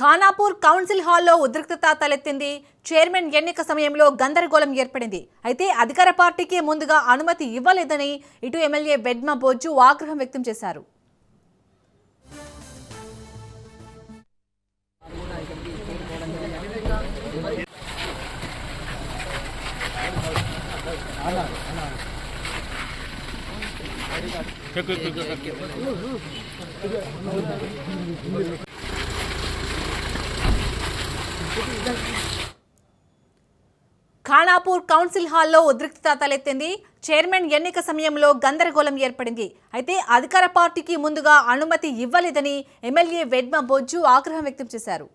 Khanapur council హాల్లో ఉద్రిక్తత తలెత్తింది. చైర్మన్ ఎన్నిక సమయంలో గందరగోళం ఏర్పడింది. అయితే అధికార పార్టీకి ముందుగా అనుమతి ఇవ్వలేదని ఇటు ఎమ్మెల్యే వెడ్మ బొజ్జు ఆగ్రహం వ్యక్తం చేశారు. ఖానాపూర్ కౌన్సిల్ హాల్లో ఉద్రిక్తత తలెత్తింది. చైర్మన్ ఎన్నిక సమయంలో గందరగోళం ఏర్పడింది. అయితే అధికార పార్టీకి ముందుగా అనుమతి ఇవ్వలేదని ఎమ్మెల్యే వెడ్మ బొజ్జు ఆగ్రహం వ్యక్తం చేశారు.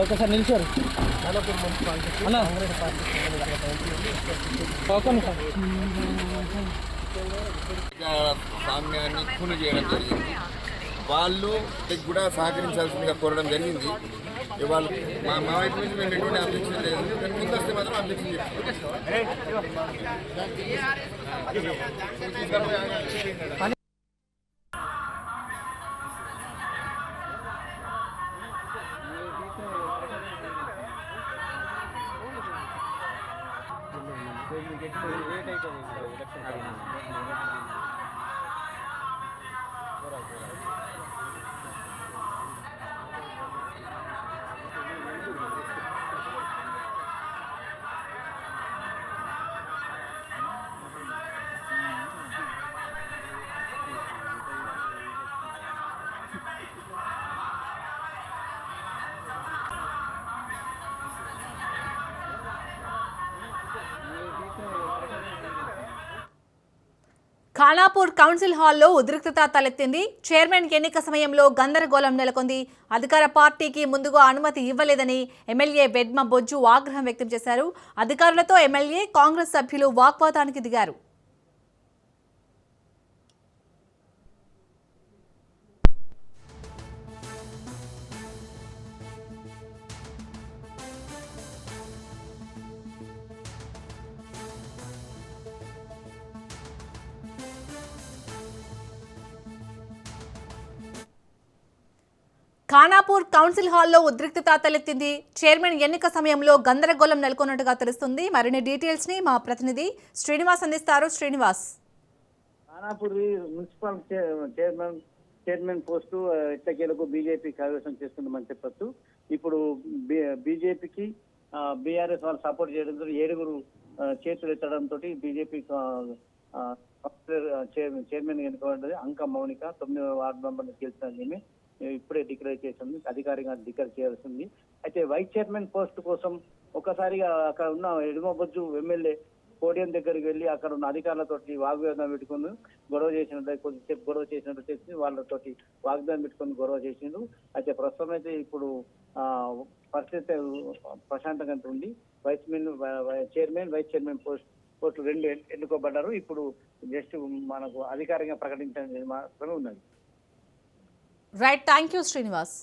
ఒకసారి నిలిచారు సామ్యాన్ని ఖూను చేయడం జరిగింది. వాళ్ళు కూడా సహకరించాల్సిందిగా కోరడం జరిగింది. ఇవాళ మా వైపు నుంచి మేము ఎటువంటి అబ్జెక్షన్ లేదు. ముందు వస్తే మాత్రం అబ్జెక్షన్ చెప్తాం. ఖానాపూర్ కౌన్సిల్ హాల్లో ఉద్రిక్తత తలెత్తింది. చైర్మన్ ఎన్నిక సమయంలో గందరగోళం నెలకొంది. అధికార పార్టీకి ముందుగా అనుమతి ఇవ్వలేదని ఎమ్మెల్యే వెడ్మ బొజ్జు ఆగ్రహం వ్యక్తం చేశారు. అధికారులతో ఎమ్మెల్యే, కాంగ్రెస్ సభ్యులు వాగ్వాదానికి దిగారు. ఖానాపూర్ కౌన్సిల్ హాల్లో ఉద్రిక్తత తలెత్తింది. చైర్మన్ ఎన్నిక సమయంలో గందరగోళం నెలకొన్నట్టుగా తెలుస్తుంది. మరిన్ని డీటెయిల్స్ ని మా ప్రతినిధి శ్రీనివాస్ అందిస్తారు. Srinivas, Khanapur municipal chairman post ఎట్టకేలకు బీజేపీ కైవసం చేస్తుందని చెప్పొచ్చు. ఇప్పుడు బీజేపీకి బీఆర్ఎస్ వాళ్ళు సపోర్ట్ చేయడంతో 7 చేతులు ఎత్తడంతో బీజేపీ చైర్మన్ ఎన్నుకోబడ్డది అంక మౌనిక 9వ వార్డు మెంబర్ గెలిచిందని ఇప్పుడే డిక్లేర్ చేసింది, అధికారికంగా డిక్లేర్ చేయాల్సింది. అయితే వైస్ చైర్మన్ పోస్ట్ కోసం ఒకసారిగా అక్కడ ఉన్న ఎడుమబొజ్జు ఎమ్మెల్యే పోడియం దగ్గరికి వెళ్ళి అక్కడ ఉన్న అధికారులతోటి వాగ్వాదం పెట్టుకుని గొడవ చేసినట్టు కొద్దిసేపు గొడవ చేసినట్టు చేసి వాళ్ళతోటి వాగ్దానం పెట్టుకుని గొడవ చేసిండు. అయితే ప్రస్తుతం అయితే ఇప్పుడు పరిస్థితి ప్రశాంతంగా ఉంది. చైర్మన్ వైస్ చైర్మన్ పోస్టు 2 ఎన్నుకోబడ్డారు. ఇప్పుడు జస్ట్ మనకు అధికారికంగా ప్రకటించడం మాత్రమే ఉన్నది. Right, thank you Srinivas.